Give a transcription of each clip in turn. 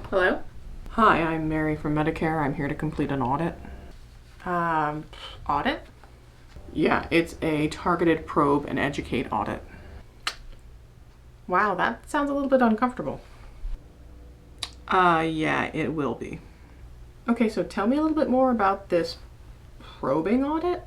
Hello? Hi, I'm Mary from Medicare. I'm here to complete an audit. Audit? Yeah, it's a targeted probe and educate audit. Wow, that sounds a little bit uncomfortable. Yeah, it will be. Okay, so tell me a little bit more about this probing audit?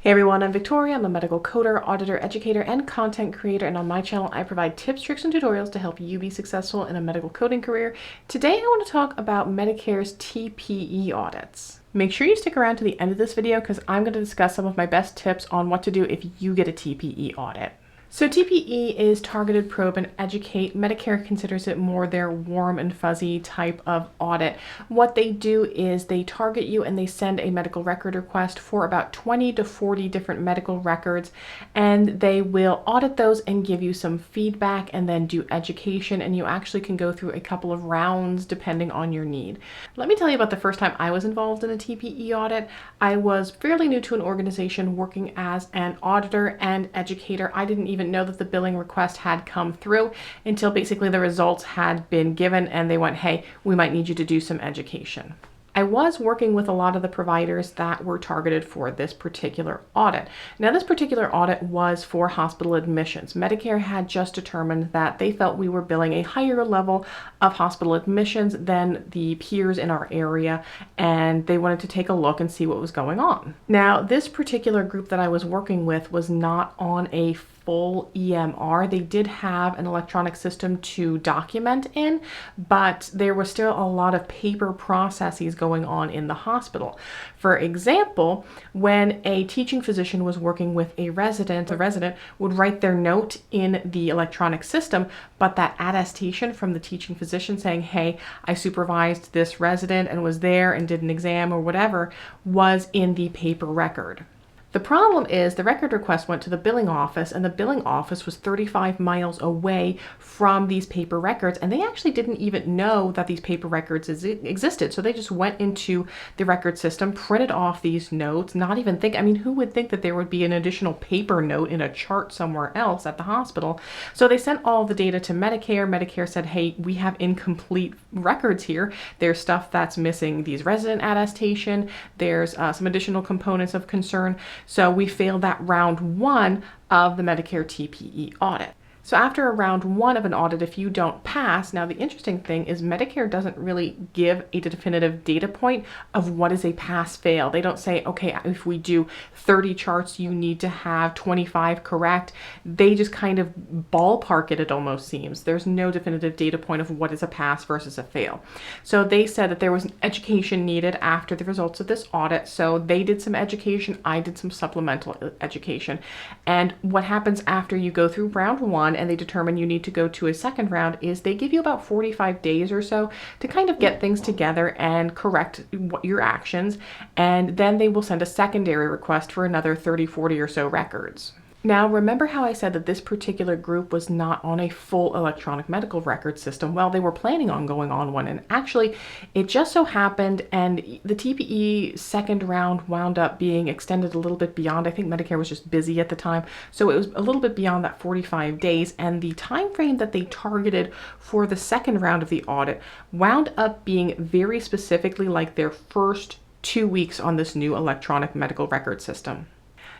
Hey everyone, I'm Victoria. I'm a medical coder, auditor, educator, and content creator, and on my channel I provide tips, tricks, and tutorials to help you be successful in a medical coding career. Today I want to talk about Medicare's TPE audits. Make sure you stick around to the end of this video because I'm going to discuss some of my best tips on what to do if you get a TPE audit. So TPE is targeted probe and educate. Medicare considers it more their warm and fuzzy type of audit. What they do is they target you and they send a medical record request for about 20 to 40 different medical records, and they will audit those and give you some feedback and then do education, and you actually can go through a couple of rounds depending on your need. Let me tell you about the first time I was involved in a TPE audit. I was fairly new to an organization working as an auditor and educator. I didn't even know that the billing request had come through until basically the results had been given and they went, hey, we might need you to do some education. I was working with a lot of the providers that were targeted for this particular audit. Now, this particular audit was for hospital admissions. Medicare had just determined that they felt we were billing a higher level of hospital admissions than the peers in our area, and they wanted to take a look and see what was going on. Now, this particular group that I was working with was not on a full EMR. They did have an electronic system to document in, but there was still a lot of paper processes going on in the hospital. For example, when a teaching physician was working with a resident, the resident would write their note in the electronic system, but that attestation from the teaching physician saying, hey, I supervised this resident and was there and did an exam or whatever, was in the paper record. The problem is the record request went to the billing office, and the billing office was 35 miles away from these paper records, and they actually didn't even know that these paper records existed. So they just went into the record system, printed off these notes, not even think, I mean, who would think that there would be an additional paper note in a chart somewhere else at the hospital? So they sent all the data to Medicare. Medicare said, hey, we have incomplete records here. There's stuff that's missing, these resident attestation. There's some additional components of concern. So we failed that round one of the Medicare TPE audit. So after a round one of an audit, if you don't pass, now the interesting thing is Medicare doesn't really give a definitive data point of what is a pass-fail. They don't say, okay, if we do 30 charts, you need to have 25 correct. They just kind of ballpark it almost seems. There's no definitive data point of what is a pass versus a fail. So they said that there was an education needed after the results of this audit. So they did some education, I did some supplemental education. And what happens after you go through round one and they determine you need to go to a second round is they give you about 45 days or so to kind of get things together and correct your actions, and then they will send a secondary request for another 30, 40 or so records. Now, remember how I said that this particular group was not on a full electronic medical record system? Well, they were planning on going on one, and actually it just so happened, and the TPE second round wound up being extended a little bit beyond. I think Medicare was just busy at the time, so it was a little bit beyond that 45 days, and the time frame that they targeted for the second round of the audit wound up being very specifically like their first 2 weeks on this new electronic medical record system.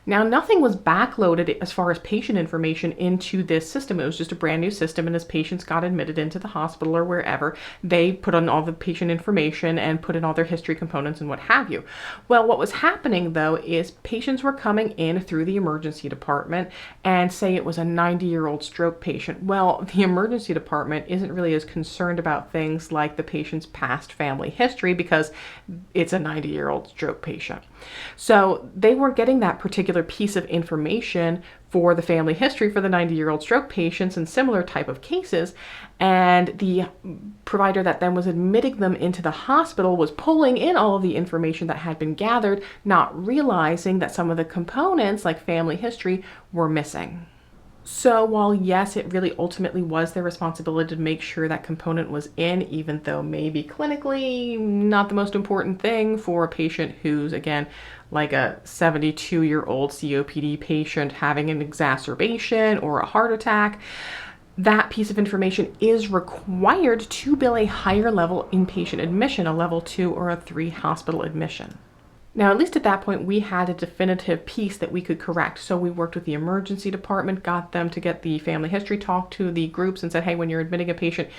Now, nothing was backloaded as far as patient information into this system. It was just a brand new system, and as patients got admitted into the hospital or wherever, they put on all the patient information and put in all their history components and what have you. Well, what was happening though is patients were coming in through the emergency department, and say it was a 90-year-old stroke patient. Well, the emergency department isn't really as concerned about things like the patient's past family history because it's a 90-year-old stroke patient. So they weren't getting that particular piece of information for the family history for the 90-year-old stroke patients and similar type of cases, and the provider that then was admitting them into the hospital was pulling in all of the information that had been gathered, not realizing that some of the components like family history were missing. So while yes, it really ultimately was their responsibility to make sure that component was in, even though maybe clinically not the most important thing for a patient who's, again, like a 72-year-old COPD patient having an exacerbation or a heart attack, that piece of information is required to bill a higher level inpatient admission, a level 2 or a 3 hospital admission. Now, at least at that point, we had a definitive piece that we could correct. So we worked with the emergency department, got them to get the family history, talked to the groups and said, hey, when you're admitting a patient,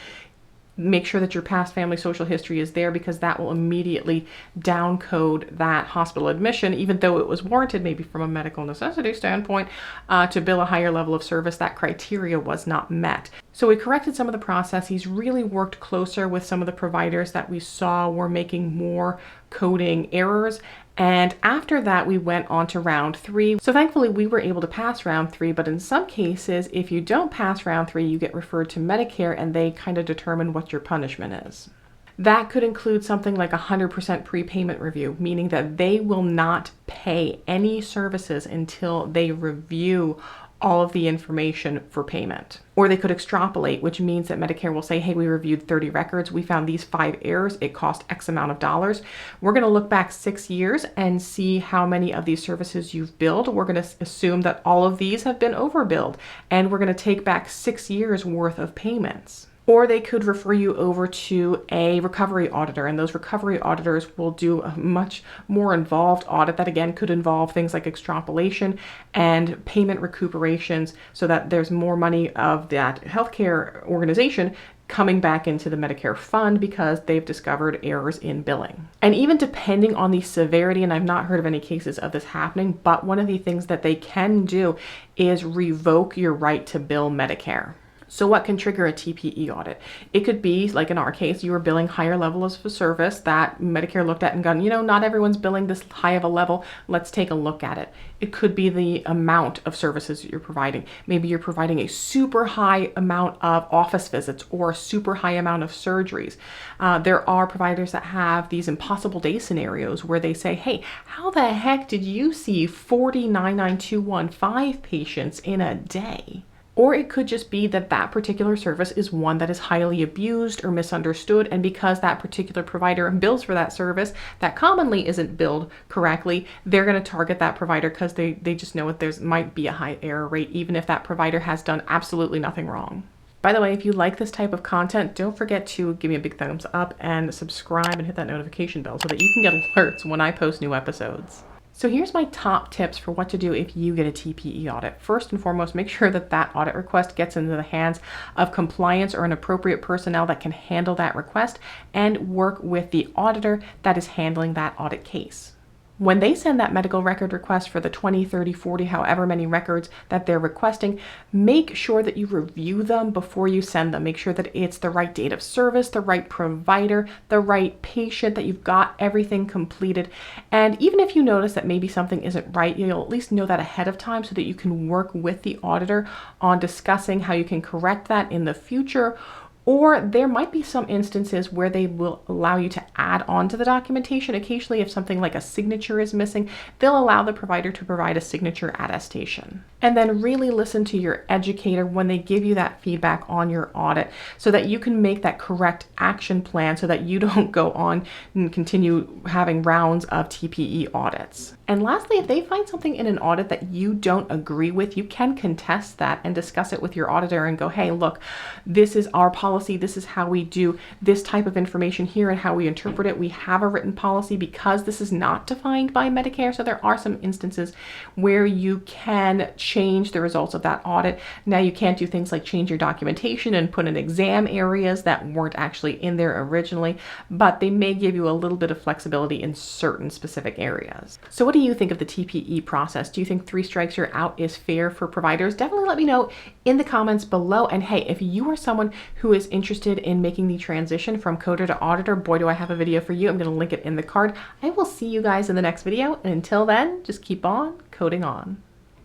make sure that your past family social history is there, because that will immediately downcode that hospital admission, even though it was warranted maybe from a medical necessity standpoint, to bill a higher level of service. That criteria was not met. So we corrected some of the processes, really worked closer with some of the providers that we saw were making more coding errors. And after that, we went on to round 3. So thankfully, we were able to pass round 3, but in some cases, if you don't pass round 3, you get referred to Medicare and they kind of determine what your punishment is. That could include something like 100% prepayment review, meaning that they will not pay any services until they review all of the information for payment. Or they could extrapolate, which means that Medicare will say, hey, we reviewed 30 records, we found these 5 errors, it cost X amount of dollars. We're going to look back 6 years and see how many of these services you've billed. We're going to assume that all of these have been overbilled, and we're going to take back 6 years worth of payments. Or they could refer you over to a recovery auditor, and those recovery auditors will do a much more involved audit that, again, could involve things like extrapolation and payment recuperations, so that there's more money of that healthcare organization coming back into the Medicare fund because they've discovered errors in billing. And even depending on the severity, and I've not heard of any cases of this happening, but one of the things that they can do is revoke your right to bill Medicare. So what can trigger a TPE audit? It could be, like in our case, you were billing higher levels of service that Medicare looked at and gone, not everyone's billing this high of a level. Let's take a look at it. It could be the amount of services that you're providing. Maybe you're providing a super high amount of office visits or a super high amount of surgeries. There are providers that have these impossible day scenarios where they say, hey, how the heck did you see 40 99215 patients in a day? Or it could just be that that particular service is one that is highly abused or misunderstood, and because that particular provider bills for that service that commonly isn't billed correctly, they're going to target that provider because they just know that there might be a high error rate, even if that provider has done absolutely nothing wrong. By the way, if you like this type of content, don't forget to give me a big thumbs up and subscribe and hit that notification bell so that you can get alerts when I post new episodes. So here's my top tips for what to do if you get a TPE audit. First and foremost, make sure that that audit request gets into the hands of compliance or an appropriate personnel that can handle that request, and work with the auditor that is handling that audit case. When they send that medical record request for the 20, 30, 40, however many records that they're requesting, make sure that you review them before you send them. Make sure that it's the right date of service, the right provider, the right patient, that you've got everything completed. And even if you notice that maybe something isn't right, you'll at least know that ahead of time so that you can work with the auditor on discussing how you can correct that in the future. Or there might be some instances where they will allow you to add on to the documentation. Occasionally, if something like a signature is missing, they'll allow the provider to provide a signature attestation. And then really listen to your educator when they give you that feedback on your audit, so that you can make that correct action plan so that you don't go on and continue having rounds of TPE audits. And lastly, if they find something in an audit that you don't agree with, you can contest that and discuss it with your auditor and go, hey, look, this is our policy. This is how we do this type of information here and how we interpret it. We have a written policy because this is not defined by Medicare. So there are some instances where you can change the results of that audit. Now, you can't do things like change your documentation and put in exam areas that weren't actually in there originally, but they may give you a little bit of flexibility in certain specific areas. So what do you think of the TPE process? Do you think 3 strikes you're out is fair for providers? Definitely let me know in the comments below. And hey, if you are someone who is interested in making the transition from coder to auditor, boy, do I have a video for you. I'm going to link it in the card. I will see you guys in the next video. And until then, just keep on coding on.